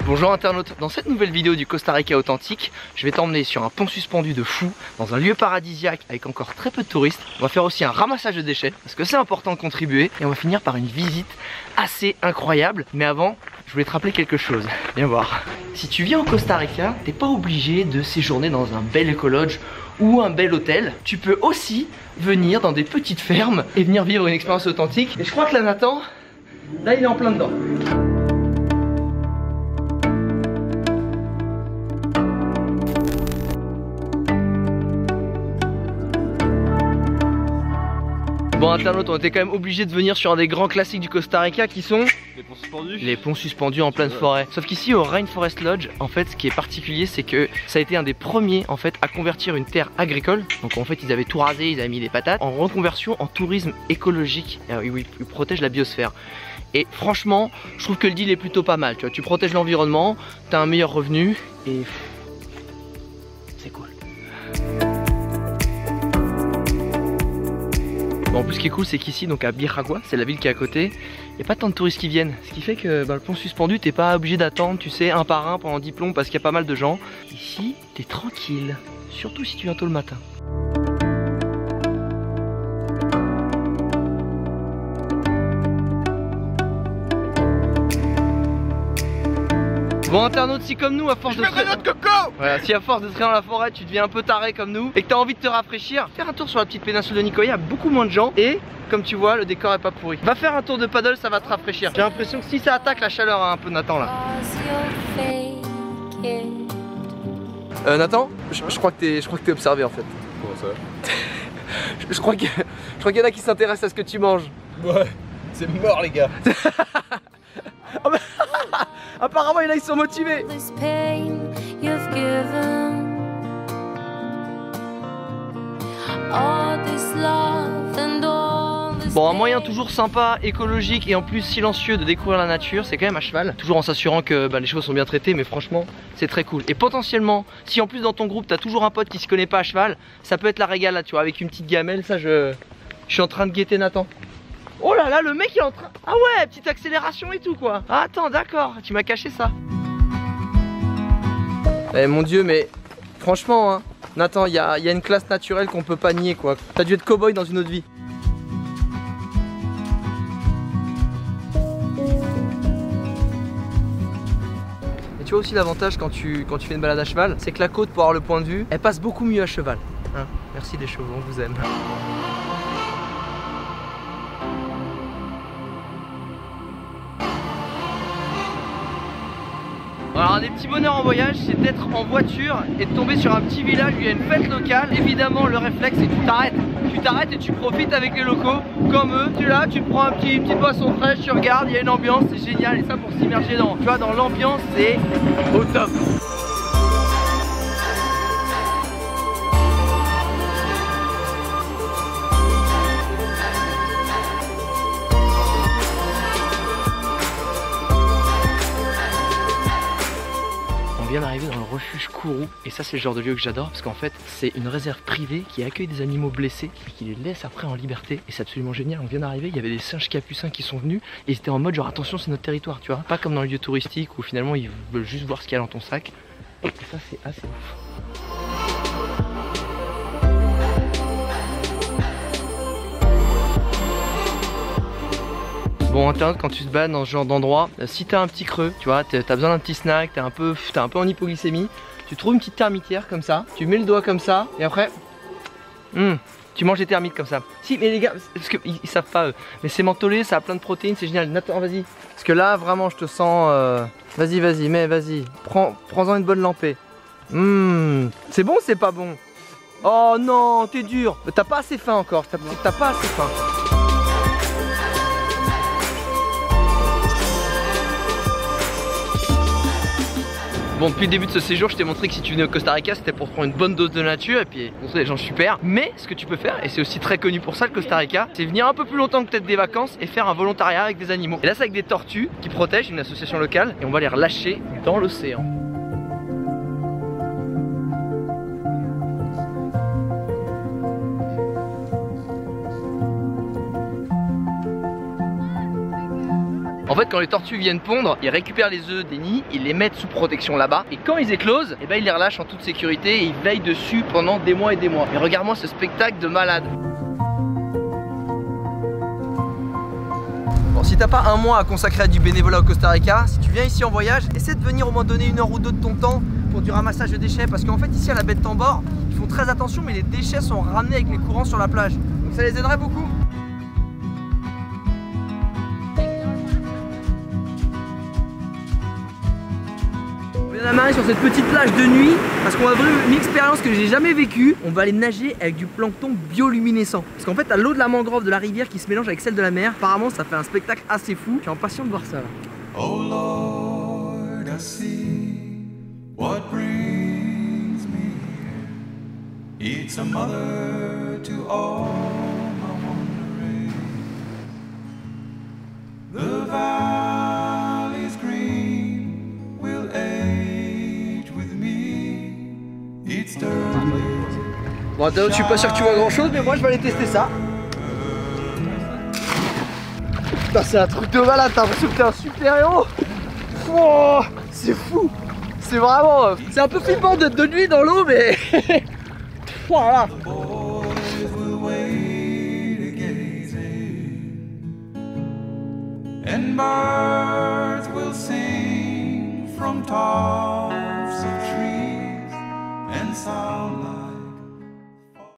Bonjour internaute, dans cette nouvelle vidéo du Costa Rica authentique, je vais t'emmener sur un pont suspendu de fou, dans un lieu paradisiaque avec encore très peu de touristes. On va faire aussi un ramassage de déchets, parce que c'est important de contribuer, et on va finir par une visite assez incroyable. Mais avant, je voulais te rappeler quelque chose, viens voir. Si tu viens au Costa Rica, t'es pas obligé de séjourner dans un bel écolodge ou un bel hôtel. Tu peux aussi venir dans des petites fermes et venir vivre une expérience authentique. Et je crois que là Nathan, là il est en plein dedans. Bon internaute, on était quand même obligé de venir sur un des grands classiques du Costa Rica qui sont les ponts suspendus. Les ponts suspendus en pleine forêt. Sauf qu'ici au Rainforest Lodge, en fait ce qui est particulier c'est que ça a été un des premiers en fait à convertir une terre agricole. Donc en fait ils avaient tout rasé, ils avaient mis des patates en reconversion en tourisme écologique. Ils protègent la biosphère. Et franchement, je trouve que le deal est plutôt pas mal. Tu vois, tu protèges l'environnement, t'as un meilleur revenu et c'est cool. Bon, en plus ce qui est cool c'est qu'ici donc à Biragua, c'est la ville qui est à côté, il n'y a pas tant de touristes qui viennent. Ce qui fait que le pont suspendu t'es pas obligé d'attendre tu sais un par un pendant 10 plombs parce qu'il y a pas mal de gens. Ici t'es tranquille, surtout si tu viens tôt le matin. Bon internaute, si comme nous à force de voilà, si à force de traîner dans la forêt tu deviens un peu taré comme nous et que tu as envie de te rafraîchir, faire un tour sur la petite péninsule de Nicoya, il y a beaucoup moins de gens et comme tu vois le décor est pas pourri. Va faire un tour de paddle, ça va te rafraîchir. J'ai l'impression que si ça attaque la chaleur un peu Nathan là. Nathan, je crois que t'es observé en fait. Comment ça? je crois qu'il y en a qui s'intéressent à ce que tu manges. Ouais, c'est mort les gars. Oh, mais apparemment là ils sont motivés. Bon, un moyen toujours sympa, écologique et en plus silencieux de découvrir la nature, c'est quand même à cheval. Toujours en s'assurant que les chevaux sont bien traités, mais franchement c'est très cool. Et potentiellement, si en plus dans ton groupe t'as toujours un pote qui se connaît pas à cheval, ça peut être la régale là, tu vois, avec une petite gamelle. Ça je suis en train de guetter Nathan. Oh là là, le mec il est en train... Ah ouais, petite accélération et tout quoi. Ah, attends, d'accord, tu m'as caché ça. Eh mon dieu, mais franchement hein, Nathan, il y a une classe naturelle qu'on peut pas nier quoi. T'as dû être cow-boy dans une autre vie. Et tu vois aussi l'avantage quand tu fais une balade à cheval, c'est que la côte pour avoir le point de vue, elle passe beaucoup mieux à cheval hein. Merci les chevaux, on vous aime. Alors un des petits bonheurs en voyage, c'est d'être en voiture et de tomber sur un petit village où il y a une fête locale. Évidemment le réflexe c'est que tu t'arrêtes et tu profites avec les locaux comme eux. Tu es là, tu te prends une petite boisson fraîche, tu regardes, il y a une ambiance, c'est génial. Et ça pour s'immerger dans l'ambiance c'est au top. On vient d'arriver dans le refuge Kourou et ça c'est le genre de lieu que j'adore parce qu'en fait c'est une réserve privée qui accueille des animaux blessés et qui les laisse après en liberté et c'est absolument génial. On vient d'arriver, il y avait des singes capucins qui sont venus et ils étaient en mode genre attention c'est notre territoire, tu vois, pas comme dans les lieux touristiques où finalement ils veulent juste voir ce qu'il y a dans ton sac et ça c'est assez ouf. Bon internet, quand tu te balades dans ce genre d'endroit, si t'as un petit creux, tu vois, t'as besoin d'un petit snack, t'es un peu en hypoglycémie, tu trouves une petite termitière comme ça, tu mets le doigt comme ça et après tu manges des termites comme ça. Si mais les gars, parce qu'ils savent pas eux, mais c'est mentholé, ça a plein de protéines, c'est génial. Nathan vas-y, parce que là vraiment je te sens, vas-y, mais vas-y, prends-en une bonne lampée. C'est bon ou c'est pas bon? Oh non, t'es dur, t'as pas assez faim encore, t'as pas assez faim. Bon, depuis le début de ce séjour, je t'ai montré que si tu venais au Costa Rica, c'était pour prendre une bonne dose de nature et puis rencontrer des gens super. Mais ce que tu peux faire, et c'est aussi très connu pour ça le Costa Rica, c'est venir un peu plus longtemps que peut-être des vacances et faire un volontariat avec des animaux. Et là, c'est avec des tortues qui protègent une association locale et on va les relâcher dans l'océan. En fait, quand les tortues viennent pondre, ils récupèrent les œufs des nids, ils les mettent sous protection là-bas. Et quand ils éclosent, eh ben, ils les relâchent en toute sécurité et ils veillent dessus pendant des mois et des mois. Mais regarde-moi ce spectacle de malade. Bon, si t'as pas un mois à consacrer à du bénévolat au Costa Rica, si tu viens ici en voyage, essaie de venir au moins donner 1 heure ou 2 de ton temps pour du ramassage de déchets. Parce qu'en fait, ici à la baie de Tambor, ils font très attention, mais les déchets sont ramenés avec les courants sur la plage. Donc ça les aiderait beaucoup. On vient d'amarrer sur cette petite plage de nuit parce qu'on va vivre une expérience que j'ai jamais vécue. On va aller nager avec du plancton bioluminescent. Parce qu'en fait, t'as l'eau de la mangrove de la rivière qui se mélange avec celle de la mer. Apparemment, ça fait un spectacle assez fou. Je suis impatient de voir ça là. Oh Lord, I see what brings me here. It's a mother to all my wandering. The valley's green will age with me. It's turning. Bon, je suis pas sûr que tu vois grand chose, mais moi je vais aller tester ça. Putain, c'est un truc de malade, t'as l'impression que t'es un super héros. Oh, c'est fou. C'est vraiment... C'est un peu flippant d'être de nuit dans l'eau, mais... Voilà. And birds will sing from tops of trees and sound